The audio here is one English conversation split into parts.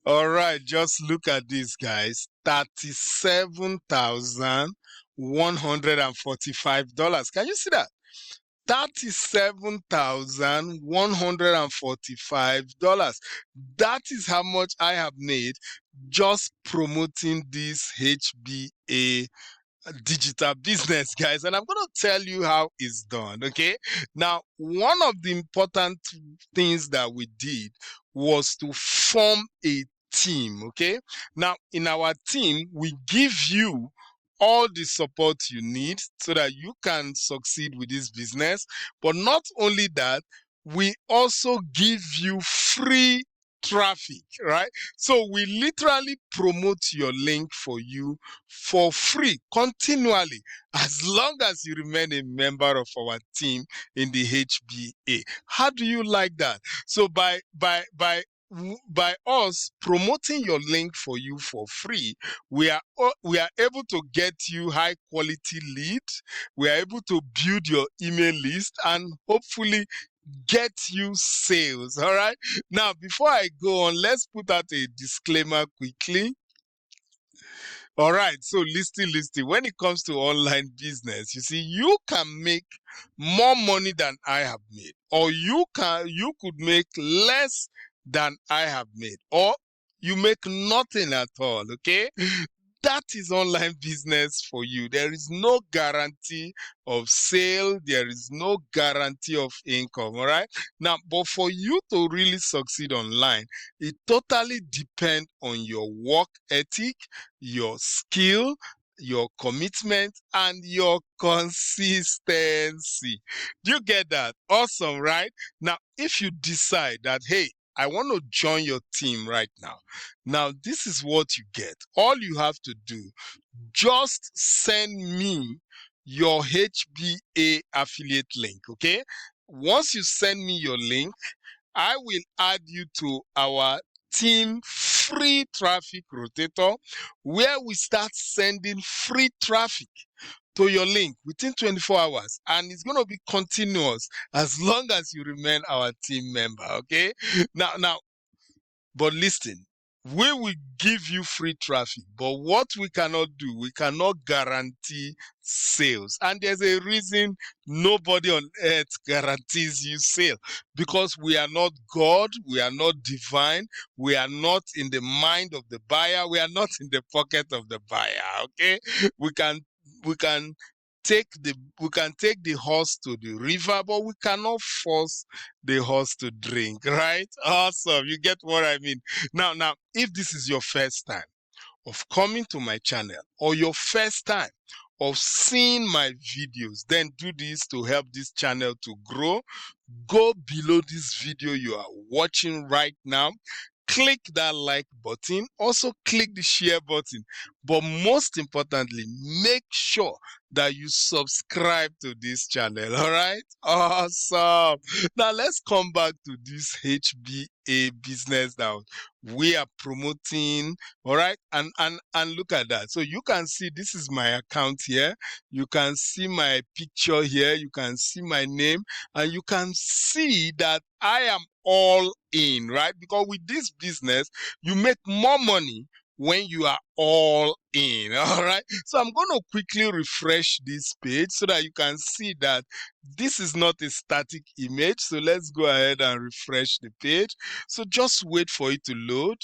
All right, just look at this, guys. $37,145. Can you see that? $37,145. That is how much I have made just promoting this HBA digital business, guys. And I'm going to tell you how it's done. Okay. Now, one of the important things that we did was to form a team. Okay. Now, in our team, we give you all the support you need so that you can succeed with this business. But not only that, we also give you free traffic, right? So we literally promote your link for you for free continually as long as you remain a member of our team in the HBA. How do you like that? So by us promoting your link for you for free, we are able to get you high quality lead. We are able to build your email list and hopefully get you sales. All right. Now, before I go on, let's put out a disclaimer quickly. All right, so listen. When it comes to online business, you see, you can make more money than I have made, or you could make less than I have made, or you make nothing at all. Okay, that is online business for you. There is no guarantee of sale. There is no guarantee of income. All right. Now, but for you to really succeed online, it totally depends on your work ethic, your skill, your commitment, and your consistency. Do you get that? Awesome, right? Now, if you decide that, hey, I want to join your team right now. Now, this is what you get. All you have to do, just send me your HBA affiliate link, okay? Once you send me your link, I will add you to our team free traffic rotator where we start sending free traffic to your link within 24 hours, and it's going to be continuous as long as you remain our team member. Okay, now but listen, we will give you free traffic, but what we cannot do, we cannot guarantee sales. And there's a reason nobody on earth guarantees you sale, because we are not God, we are not divine, we are not in the mind of the buyer, we are not in the pocket of the buyer. Okay, we can we can take the horse to the river, but we cannot force the horse to drink, right? Awesome. You get what I mean? Now, if this is your first time of coming to my channel, or your first time of seeing my videos, then do this to help this channel to grow. Go below this video you are watching right now. Click that like button. Also click the share button. But most importantly, make sure that you subscribe to this channel. All right? Awesome. Now let's come back to this HBA business now we are promoting. All right, and look at that. So you can see this is my account here. You can see my picture here. You can see my name, and you can see that I am all in, right? Because with this business, you make more money when you are all in. All right, so I'm going to quickly refresh this page so that you can see that this is not a static image. So let's go ahead and refresh the page. So just wait for it to load.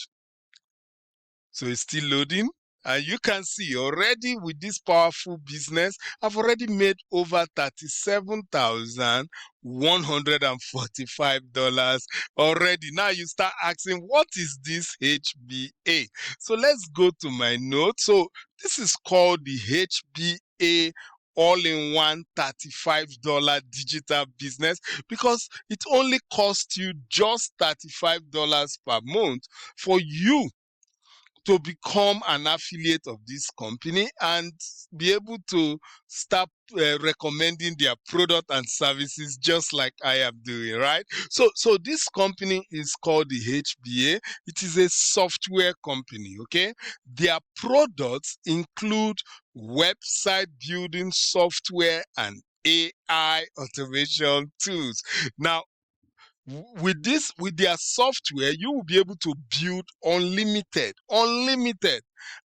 So it's still loading. And you can see already with this powerful business, I've already made over $37,145 already. Now you start asking, what is this HBA? So let's go to my notes. So this is called the HBA all-in-one $35 digital business, because it only costs you just $35 per month for you to become an affiliate of this company and be able to start recommending their product and services just like I am doing, right? So this company is called the HBA. It is a software company, okay? Their products include website building software and AI automation tools. Now, With their software, you will be able to build unlimited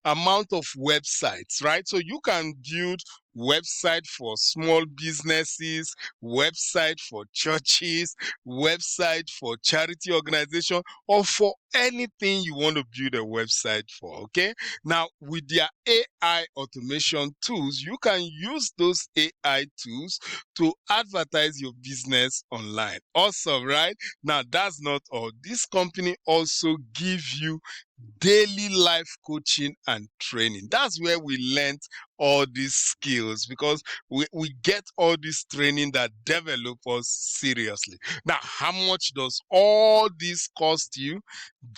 amount of websites, right? So you can build website for small businesses, website for churches, website for charity organization, or for anything you want to build a website for. Okay, now with their AI automation tools, you can use those AI tools to advertise your business online. Awesome, right? Now that's not all. This company also give you daily life coaching and training. That's where we learned all these skills, because we get all this training that develop us seriously. Now, how much does all this cost you?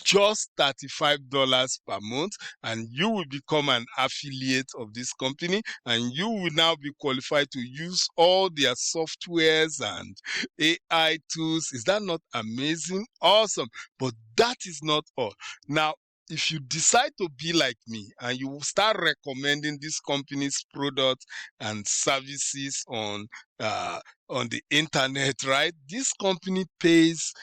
Just $35 per month, and you will become an affiliate of this company, and you will now be qualified to use all their softwares and AI tools. Is that not amazing? Awesome. But that is not all. Now, if you decide to be like me and you start recommending this company's products and services on the internet, right? This company pays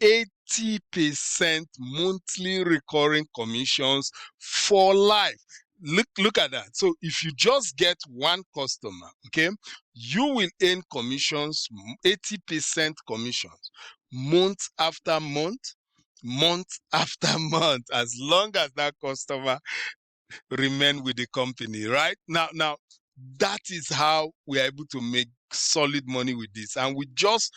80% monthly recurring commissions for life. Look at that. So if you just get one customer, okay, you will earn commissions, 80% commissions, month after month after month, as long as that customer remain with the company. Right now, that is how we are able to make solid money with this, and with just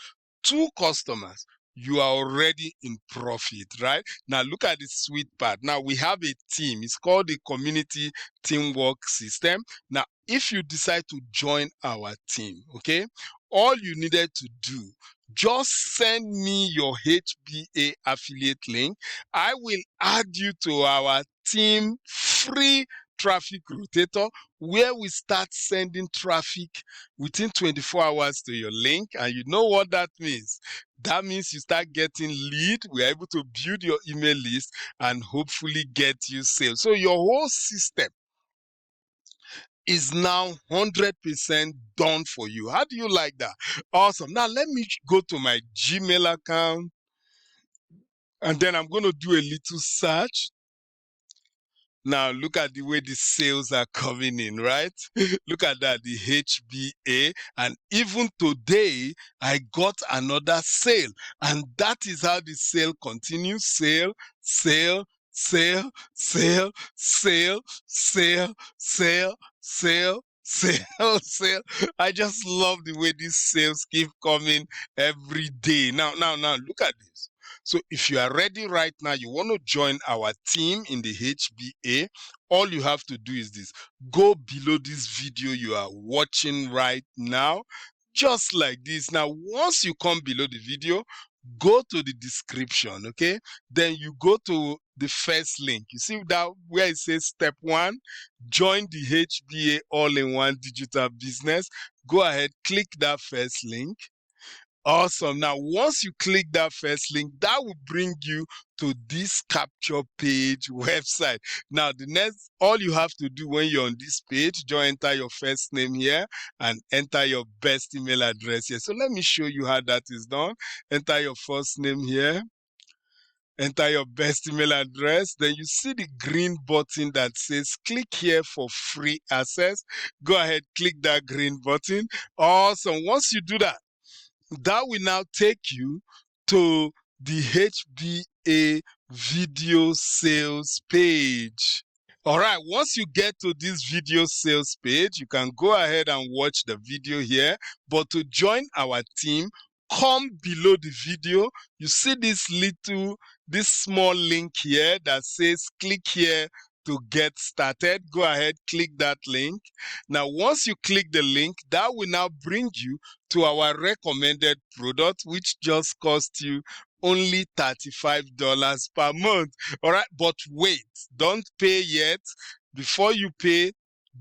2 customers you are already in profit. Right now, look at the sweet part. Now we have a team. It's called the community teamwork system. Now, if you decide to join our team, okay, all you needed to do, just send me your HBA affiliate link. I will add you to our team free traffic rotator, where we start sending traffic within 24 hours to your link. And you know what that means? That means you start getting lead. We are able to build your email list and hopefully get you sales. So your whole system is now 100% done for you. How do you like that? Awesome. Now let me go to my Gmail account, and then I'm going to do a little search. Now look at the way the sales are coming in, right? Look at that, the HBA. And even today, I got another sale. And that is how the sale continues. Sale, sale, sale, sale, sale, sale, sale, sale, sale, sale. I just love the way these sales keep coming every day. Now, look at this. So if you are ready right now, you want to join our team in the HBA, all you have to do is this. Go below this video you are watching right now, just like this. Now, once you come below the video, go to the description, okay? Then you go to the first link. You see that where it says step 1, join the HBA all-in-one digital business. Go ahead, click that first link. Awesome. Now, once you click that first link, that will bring you to this capture page website. Now, all you have to do when you're on this page, just enter your first name here and enter your best email address here. So let me show you how that is done. Enter your first name here. Enter your best email address. Then you see the green button that says click here for free access. Go ahead, click that green button. Awesome. Once you do that, that will now take you to the HBA video sales page. All right, once you get to this video sales page, you can go ahead and watch the video here. But to join our team, come below the video. You see this small link here that says click here to get started. Go ahead, click that link. Now, once you click the link, that will now bring you to our recommended product, which just cost you only $35 per month. All right, but wait, don't pay yet. Before you pay,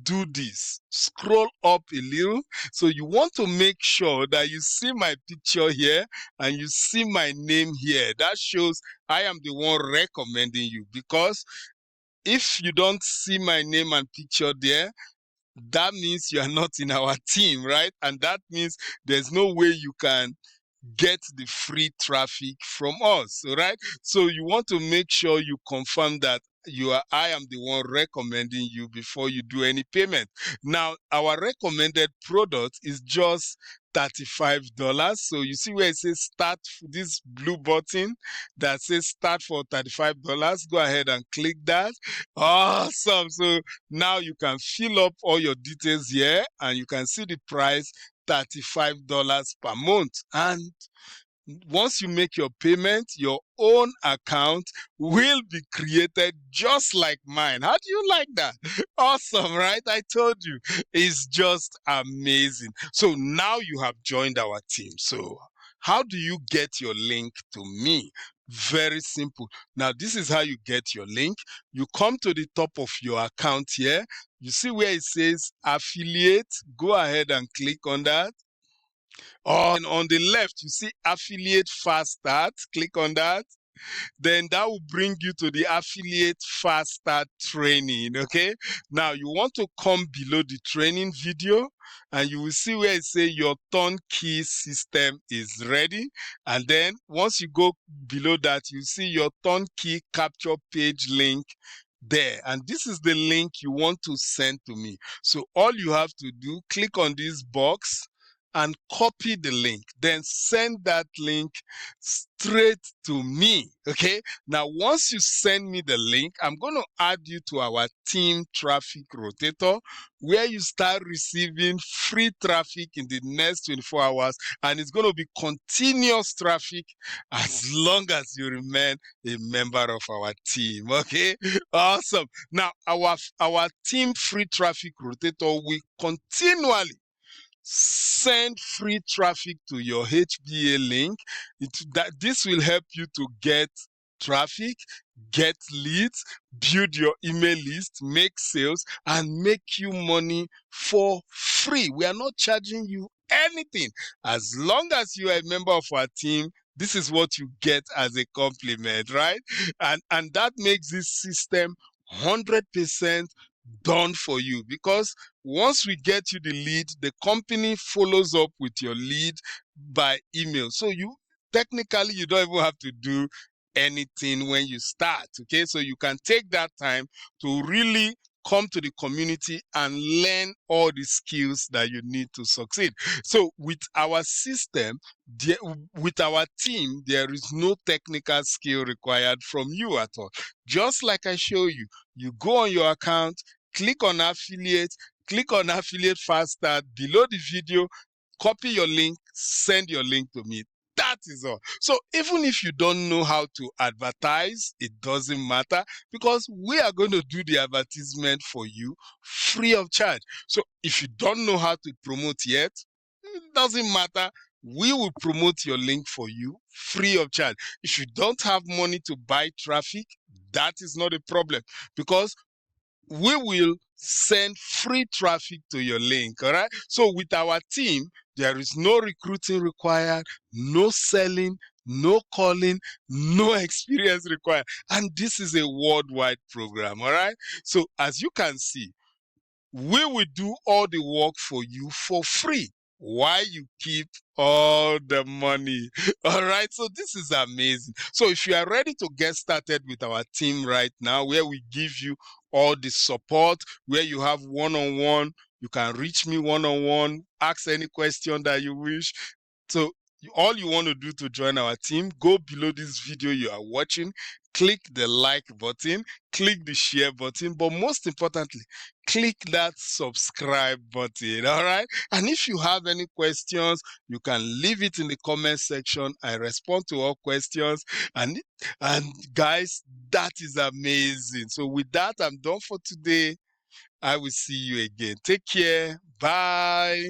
do this. Scroll up a little. So you want to make sure that you see my picture here and you see my name here. That shows I am the one recommending you, because if you don't see my name and picture there, that means you are not in our team, right? And that means there's no way you can get the free traffic from us. All right. So you want to make sure you confirm that I am the one recommending you before you do any payment. Now, our recommended product is just $35. So you see where it says start, this blue button that says start for $35. Go ahead and click that. Awesome. So now you can fill up all your details here and you can see the price, $35 per month. And once you make your payment, your own account will be created just like mine. How do you like that? Awesome, right? I told you. It's just amazing. So now you have joined our team. So how do you get your link to me? Very simple. Now, this is how you get your link. You come to the top of your account here. You see where it says affiliate. Go ahead and click on that. On the left, you see affiliate fast start. Click on that. Then that will bring you to the affiliate fast start training. Okay. Now you want to come below the training video and you will see where it says your turnkey system is ready. And then once you go below that, you see your turnkey capture page link there, and this is the link you want to send to me. So all you have to do, click on this box and copy the link, then send that link straight to me. Okay. Now, once you send me the link, I'm going to add you to our team traffic rotator, where you start receiving free traffic in the next 24 hours. And it's going to be continuous traffic as long as you remain a member of our team. Okay. Awesome. Now, our team free traffic rotator will continually send free traffic to your HBA link. This will help you to get traffic, get leads, build your email list, make sales, and make you money for free. We are not charging you anything. As long as you are a member of our team, this is what you get as a compliment, right? And that makes this system 100% done for you, because once we get you the lead, the company follows up with your lead by email. So you technically, you don't even have to do anything when you start. Okay. So you can take that time to really come to the community and learn all the skills that you need to succeed. So with our system, with our team, there is no technical skill required from you at all. Just like I show you, you go on your account, click on affiliate, click on affiliate fast start below the video, copy your link, send your link to me. That is all. So even if you don't know how to advertise, it doesn't matter, because we are going to do the advertisement for you free of charge. So if you don't know how to promote yet, it doesn't matter. We will promote your link for you free of charge. If you don't have money to buy traffic, that is not a problem, because we will send free traffic to your link. All right. So with our team, there is no recruiting required, no selling, no calling, no experience required. And this is a worldwide program. All right. So as you can see, we will do all the work for you for free. Why you keep all the money? All right. So this is amazing. So if you are ready to get started with our team right now, where we give you all the support, where you have one-on-one, you can reach me one-on-one, ask any question that you wish. So all you want to do to join our team, go below this video you are watching, click the like button, click the share button, but most importantly, click that subscribe button. All right. And if you have any questions, you can leave it in the comment section. I respond to all questions. And guys, that is amazing. So with that, I'm done for today. I will see you again. Take care. Bye.